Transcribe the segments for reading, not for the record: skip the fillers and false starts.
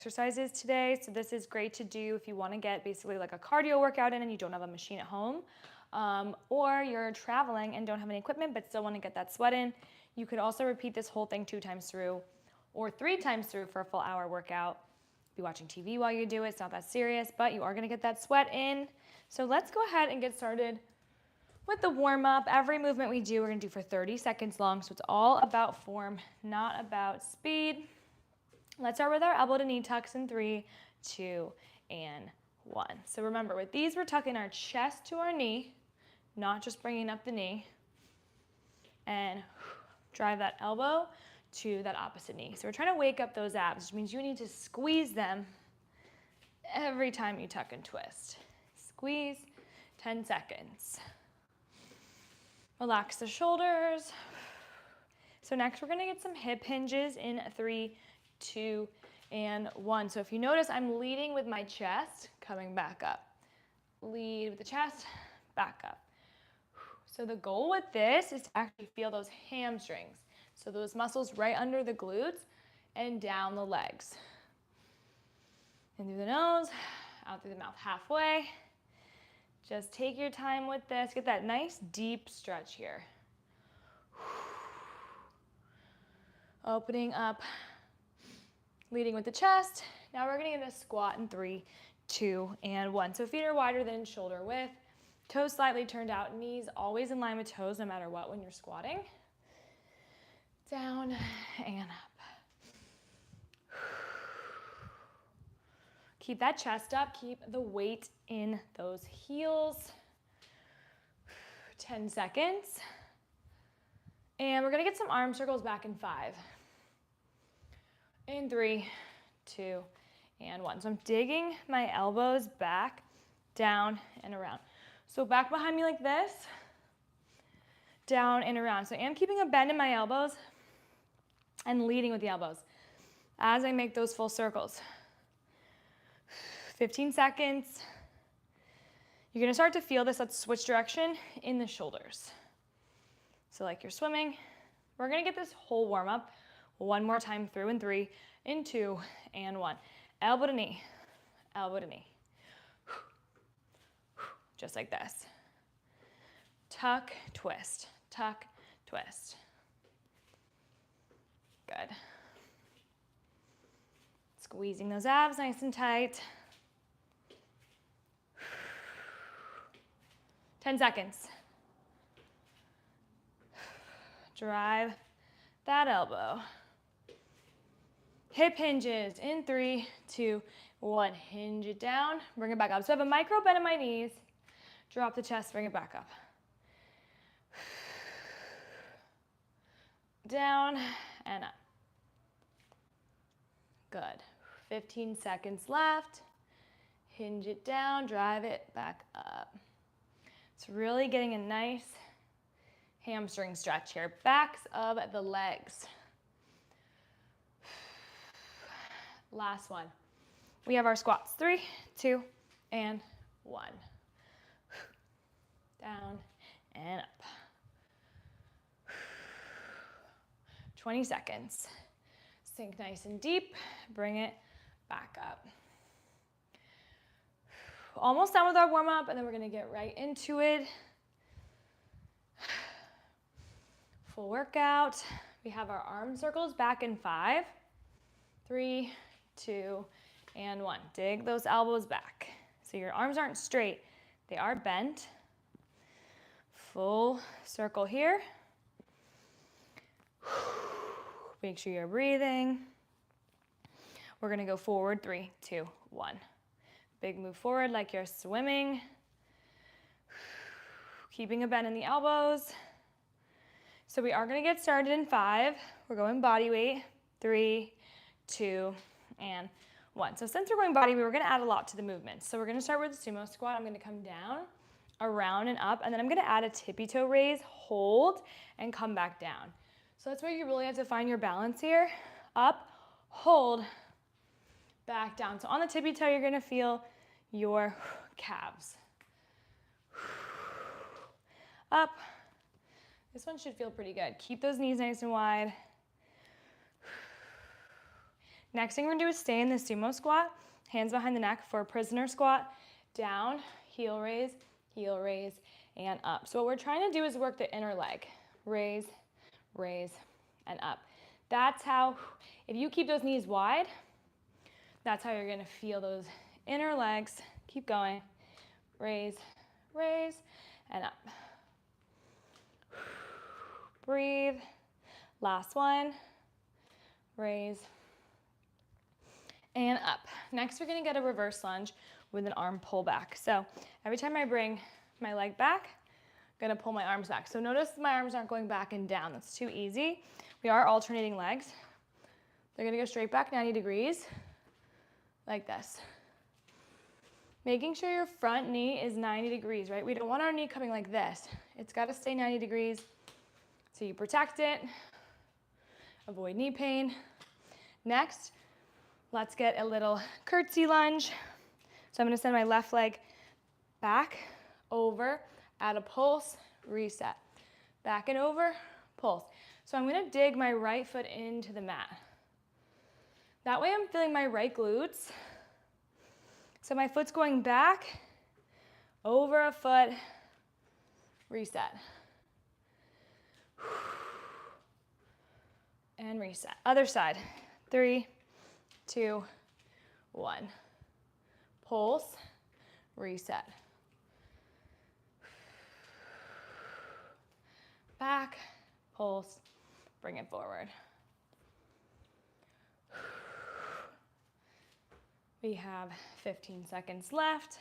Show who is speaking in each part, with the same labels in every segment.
Speaker 1: exercises today. So this is great to do if you want to get basically like a cardio workout in and you don't have a machine at home, or you're traveling and don't have any equipment but still want to get that sweat in. You could also repeat this whole thing 2 times through or 3 times through for a full hour workout. Be watching TV while you do it. It's not that serious, but you are going to get that sweat in. So let's go ahead and get started with the warm up. Every movement we do, we're going to do for 30 seconds long. So it's all about form, not about speed. Let's start with our elbow to knee tucks in 3, 2, and 1. So remember, with these, we're tucking our chest to our knee, not just bringing up the knee. And drive that elbow to that opposite knee. So we're trying to wake up those abs, which means you need to squeeze them every time you tuck and twist. Squeeze, 10 seconds. Relax the shoulders. So next, we're going to get some hip hinges in 3, 2, and 1. So if you notice, I'm leading with my chest, coming back up. Lead with the chest, back up. So the goal with this is to actually feel those hamstrings. So those muscles right under the glutes and down the legs. In through the nose, out through the mouth halfway. Just take your time with this. Get that nice deep stretch here. Opening up. Leading with the chest. Now we're going to get a squat in 3, 2, and 1. So feet are wider than shoulder width. Toes slightly turned out. Knees always in line with toes no matter what when you're squatting. Down and up. Keep that chest up. Keep the weight in those heels. 10 seconds. And we're going to get some arm circles back in 5. In 3, 2, and 1. So I'm digging my elbows back, down, and around. So back behind me like this, down and around. So I am keeping a bend in my elbows and leading with the elbows as I make those full circles. 15 seconds. You're gonna start to feel this. Let's switch direction in the shoulders. So like you're swimming. We're gonna get this whole warm up one more time through in 3, in 2, and 1. Elbow to knee, elbow to knee. Just like this. Tuck, twist, tuck, twist. Good. Squeezing those abs nice and tight. 10 seconds. Drive that elbow. Hip hinges in 3, 2, 1. Hinge it down, bring it back up. So I have a micro bend in my knees. Drop the chest, bring it back up. Down and up. Good. 15 seconds left. Hinge it down, drive it back up. It's really getting a nice hamstring stretch here. Backs of the legs. Last one. We have our squats. 3, 2, and 1. Down and up. 20 seconds. Sink nice and deep. Bring it back up. Almost done with our warm up, and then we're going to get right into it. Full workout. We have our arm circles back in 5, 3, 2, and 1. Dig those elbows back. So your arms aren't straight, they are bent. Full circle here. Make sure you're breathing. We're gonna go forward, 3, 2, 1. Big move forward like you're swimming. Keeping a bend in the elbows. So we are gonna get started in 5. We're going body weight, 3, 2, and 1. So since we're going body weight, we're gonna add a lot to the movement. So we're gonna start with the sumo squat. I'm gonna come down, around and up, and then I'm gonna add a tippy toe raise, hold, and come back down. So that's where you really have to find your balance here. Up, hold, back down. So on the tippy toe, you're gonna feel your calves. Up. This one should feel pretty good. Keep those knees nice and wide. Next thing we're gonna do is stay in the sumo squat, hands behind the neck for a prisoner squat, down, heel raise, and up. So what we're trying to do is work the inner leg. Raise, raise, and up. That's how, if you keep those knees wide, that's how you're gonna feel those inner legs. Keep going. Raise, raise, and up. Breathe. Last one. Raise, and up. Next, we're gonna get a reverse lunge with an arm pull back. So every time I bring my leg back, I'm gonna pull my arms back. So notice my arms aren't going back and down. That's too easy. We are alternating legs. They're gonna go straight back 90 degrees, like this. Making sure your front knee is 90 degrees, right? We don't want our knee coming like this. It's gotta stay 90 degrees so you protect it, avoid knee pain. Next, let's get a little curtsy lunge. So I'm gonna send my left leg back, over, add a pulse, reset. Back and over, pulse. So I'm gonna dig my right foot into the mat. That way I'm feeling my right glutes. So my foot's going back, over a foot, reset. And reset. Other side. 3, 2, 1. Pulse, reset. Back, pulse, bring it forward. We have 15 seconds left.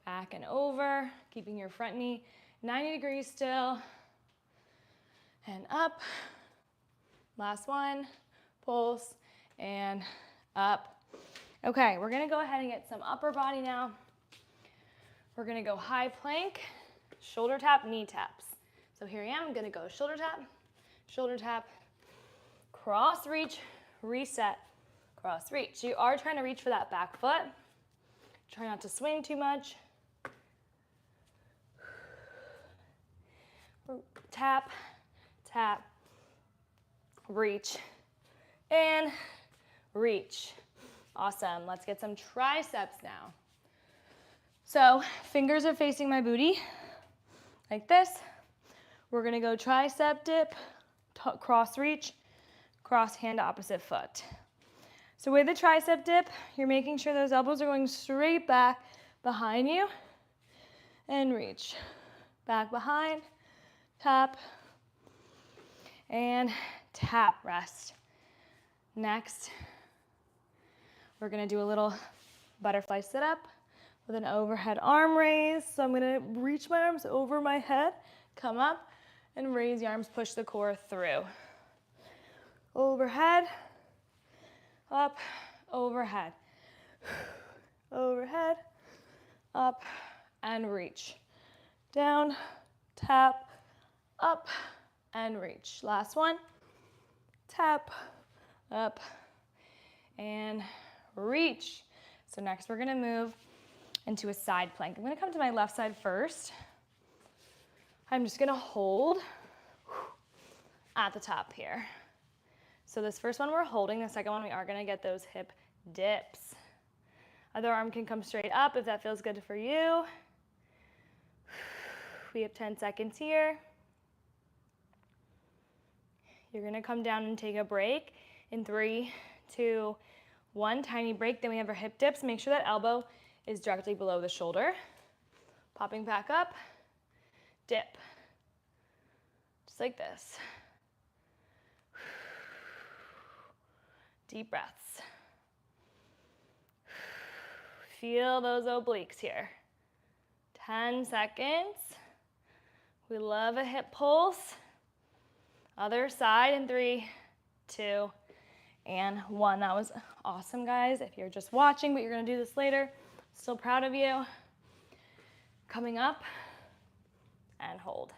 Speaker 1: Back and over, keeping your front knee 90 degrees still. And up. Last one, pulse, and up. Okay, we're gonna go ahead and get some upper body now. We're gonna go high plank, shoulder tap, knee taps. So here I am, I'm gonna go shoulder tap, cross reach, reset, cross reach. You are trying to reach for that back foot. Try not to swing too much. Tap, tap, reach, and reach. Awesome, let's get some triceps now. So fingers are facing my booty, like this. We're gonna go tricep dip, cross reach, cross hand to opposite foot. So with the tricep dip, you're making sure those elbows are going straight back behind you, and reach. Back behind, tap, and tap, rest. Next, we're gonna do a little butterfly sit-up with an overhead arm raise. So I'm gonna reach my arms over my head, come up, and raise the arms, push the core through. Overhead, up, overhead, overhead, up, and reach. Down, tap, up, and reach. Last one, tap, up, and reach. So next we're gonna move into a side plank. I'm gonna come to my left side first. I'm just gonna hold at the top here. So this first one we're holding, the second one we are gonna get those hip dips. Other arm can come straight up if that feels good for you. We have 10 seconds here. You're gonna come down and take a break in 3, 2, 1, tiny break. Then we have our hip dips. Make sure that elbow is directly below the shoulder. Popping back up, dip. Just like this. Deep breaths. Feel those obliques here. 10 seconds. We love a hip pulse. Other side in 3, 2, and 1. That was awesome, guys. If you're just watching, but you're gonna do this later, still proud of you. Coming up and hold.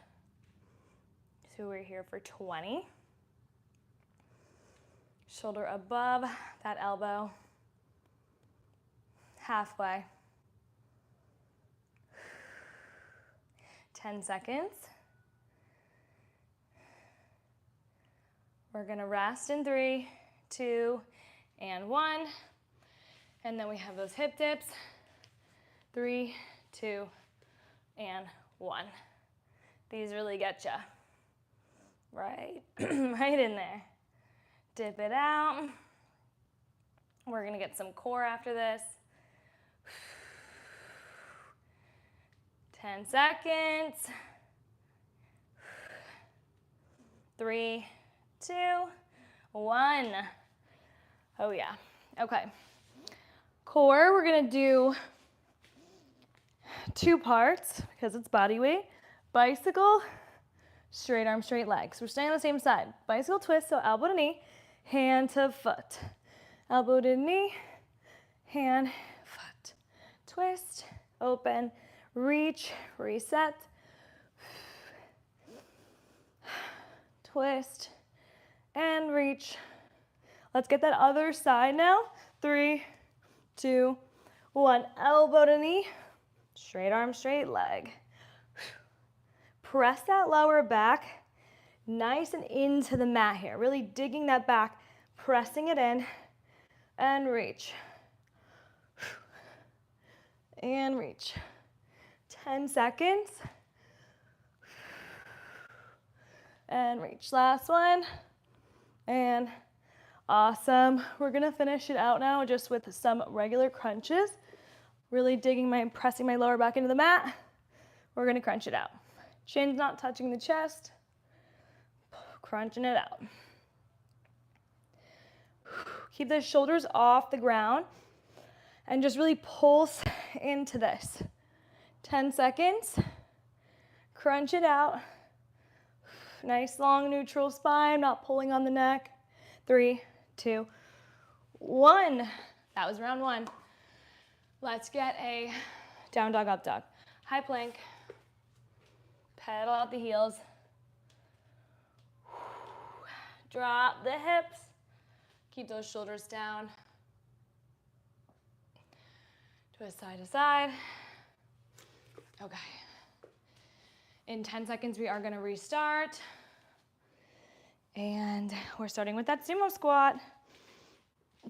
Speaker 1: So we're here for 20. Shoulder above that elbow. Halfway. 10 seconds. We're gonna rest in 3, 2, and 1. And then we have those hip dips. 3, 2, and 1. These really get you right, right in there. Dip it out. We're going to get some core after this. 10 seconds. 3, 2, 1. Oh yeah. Okay. Core, we're going to do 2 parts because it's body weight. Bicycle, straight arm, straight legs. We're staying on the same side. Bicycle twist, so elbow to knee, hand to foot. Elbow to knee, hand, foot. Twist, open, reach, reset. Twist, and reach. Let's get that other side now. 3, 2, 1. Elbow to knee, straight arm, straight leg. Press that lower back nice and into the mat here. Really digging that back, pressing it in, and reach. And reach. 10 seconds. And reach. Last one. And awesome. We're going to finish it out now just with some regular crunches. Really pressing my lower back into the mat. We're going to crunch it out. Chin's not touching the chest. Crunching it out. Keep the shoulders off the ground and just really pulse into this. 10 seconds. Crunch it out. Nice long neutral spine, not pulling on the neck. 3, 2, 1. That was round 1. Let's get a down dog, up dog. High plank. Pedal out the heels. Drop the hips. Keep those shoulders down. Twist side to side. Okay. In 10 seconds, we are going to restart. And we're starting with that sumo squat.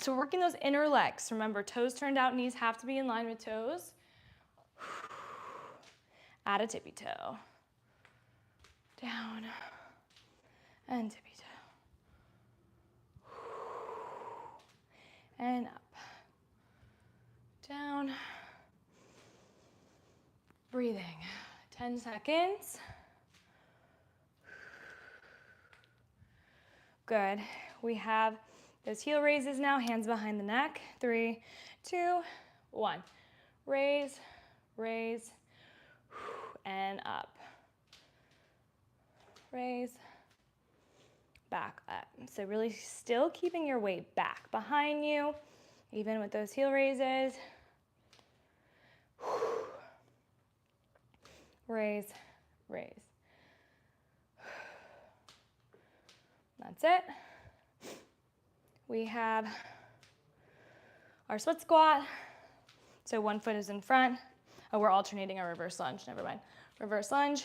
Speaker 1: So we're working those inner legs. Remember, toes turned out, knees have to be in line with toes. Add a tippy toe. Down and tippy toe. And up. Down. Breathing. 10 seconds. Good. We have those heel raises now, hands behind the neck. 3, 2, 1. Raise, raise, and up. Raise, back up. So really still keeping your weight back behind you, even with those heel raises. Raise, raise. That's it. We have our split squat. So one foot is in front. Oh, we're alternating our reverse lunge. Never mind. Reverse lunge.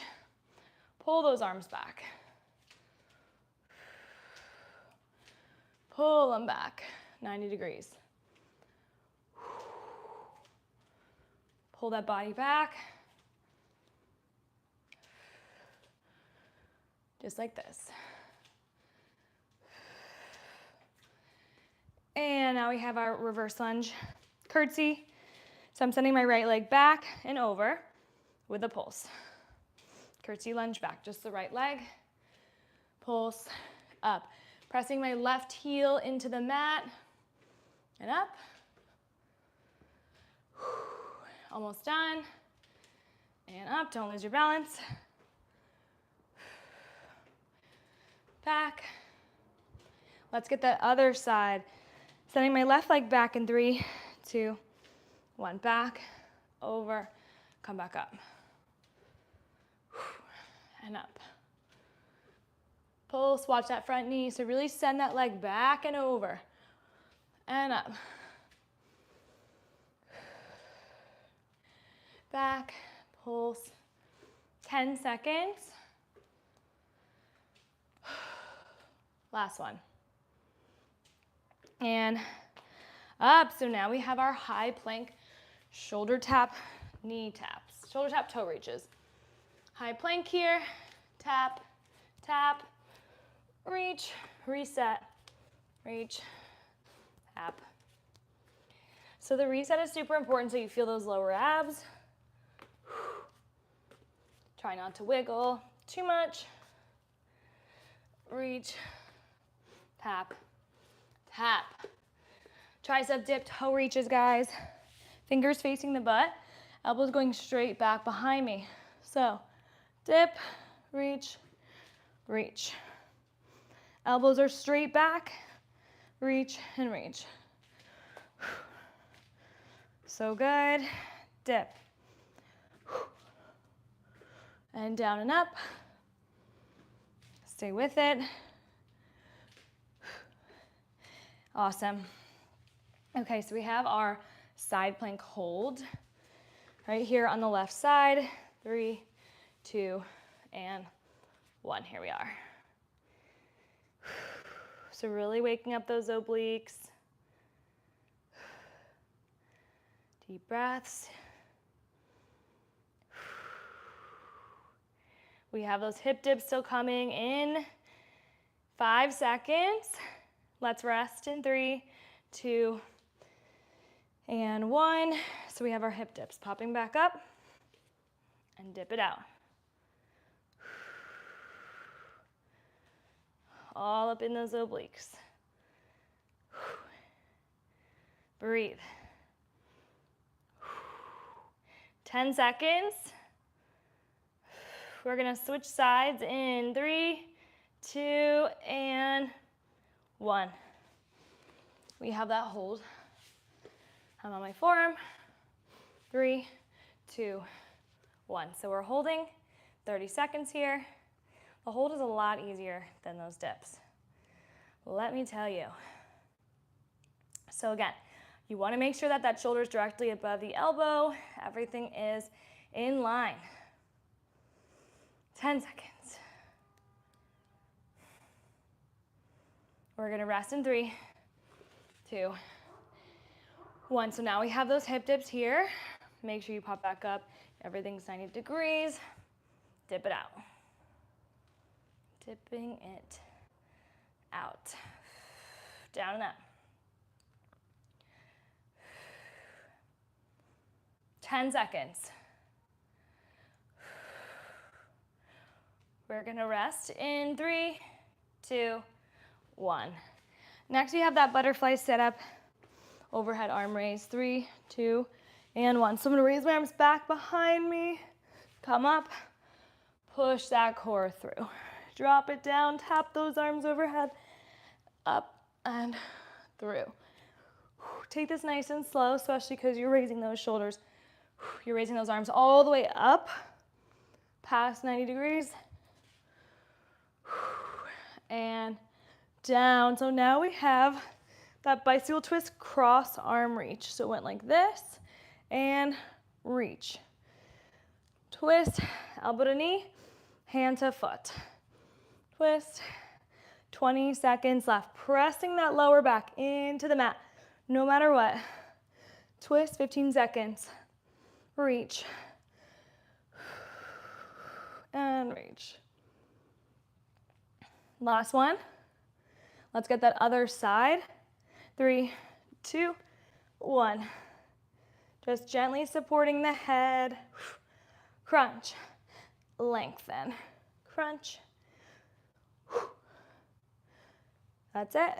Speaker 1: Pull those arms back. Pull them back. 90 degrees. Pull that body back. Just like this. And now we have our reverse lunge curtsy. So I'm sending my right leg back and over with a pulse. Curtsy lunge back, just the right leg. Pulse up. Pressing my left heel into the mat and up. Almost done. And up, don't lose your balance. Back. Let's get that other side. Sending my left leg back in 3, 2, 1. Back, over, come back up. And up. Pulse, watch that front knee. So really send that leg back and over. And up. Back, pulse. 10 seconds. Last one. And Up. So now we have our high plank, shoulder tap, knee taps, shoulder tap, toe reaches. High plank here, tap, tap, reach, reset, reach, tap. So the reset is super important so you feel those lower abs. Try not to wiggle too much. Reach, tap, tap. Tricep dip, toe reaches, guys. Fingers facing the butt, elbows going straight back behind me. So dip, reach, reach. Elbows are straight back, reach and reach. So good. Dip. And down and up. Stay with it. Awesome. Okay, so we have our side plank hold right here on the left side. 3, 2, and 1. Here we are. So really waking up those obliques. Deep breaths. We have those hip dips still coming in 5 seconds. Let's rest in 3, 2, and 1. So we have our hip dips popping back up and dip it out. All up in those obliques. Breathe. 10 seconds. We're gonna switch sides in 3, 2, and 1. We have that hold. I'm on my forearm. 3, 2, 1. So we're holding 30 seconds here. The hold is a lot easier than those dips. Let me tell you. So again, you want to make sure that that shoulder is directly above the elbow. Everything is in line. 10 seconds. We're going to rest in 3, 2, 1. So now we have those hip dips here. Make sure you pop back up. Everything's 90 degrees. Dip it out. Dipping it out. Down and up. 10 seconds. We're gonna rest in 3, 2, 1. Next we have that butterfly setup, overhead arm raise, 3, 2, and 1. So I'm gonna raise my arms back behind me, come up, push that core through. Drop it down, tap those arms overhead, up and through. Take this nice and slow, especially because you're raising those shoulders. You're raising those arms all the way up, past 90 degrees, and down. So now we have that bicycle twist cross arm reach. So it went like this and reach. Twist, elbow to knee, hand to foot. Twist, 20 seconds left. Pressing that lower back into the mat, no matter what. Twist, 15 seconds. Reach. And reach. Last one. Let's get that other side. 3, 2, 1. Just gently supporting the head. Crunch. Lengthen. Crunch. That's it.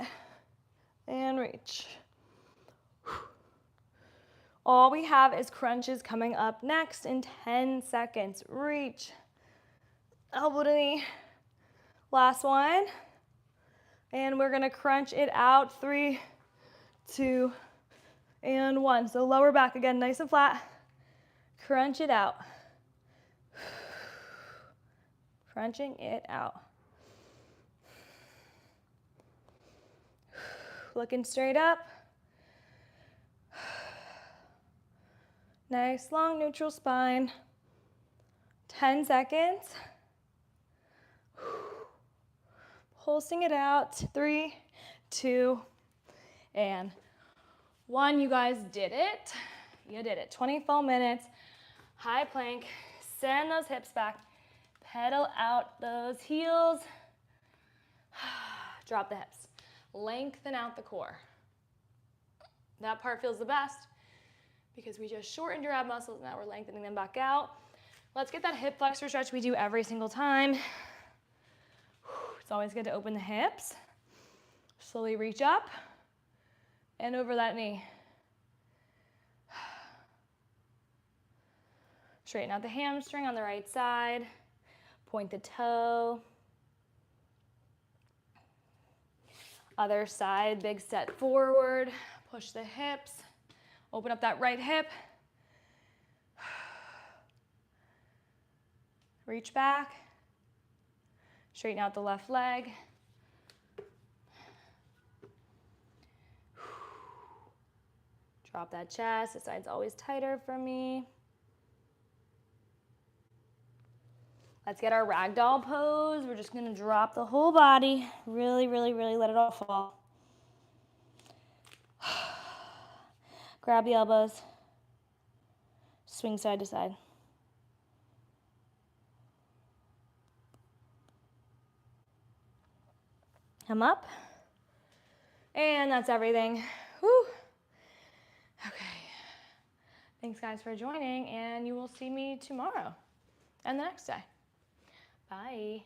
Speaker 1: And reach. All we have is crunches coming up next in 10 seconds. Reach. Elbow to knee. Last one. And we're going to crunch it out. 3, 2, and 1. So lower back again, nice and flat. Crunch it out. Crunching it out. Looking straight up. Nice long neutral spine. 10 seconds. Pulsing it out. 3, 2, and 1, you guys did it. You did it. 20 full minutes. High plank. Send those hips back. Pedal out those heels. Drop the hips. Lengthen out the core. That part feels the best because we just shortened your ab muscles. Now we're lengthening them back out. Let's get that hip flexor stretch we do every single time. It's always good to open the hips. Slowly reach up and over that knee. Straighten out the hamstring on the right side. Point the toe. Other side, big set forward. Push the hips. Open up that right hip. Reach back. Straighten out the left leg. Drop that chest. This side's always tighter for me. Let's get our ragdoll pose. We're just gonna drop the whole body. Really, really, really let it all fall. Grab the elbows. Swing side to side. Come up. And that's everything. Whew. Okay. Thanks guys for joining, and you will see me tomorrow and the next day. Bye.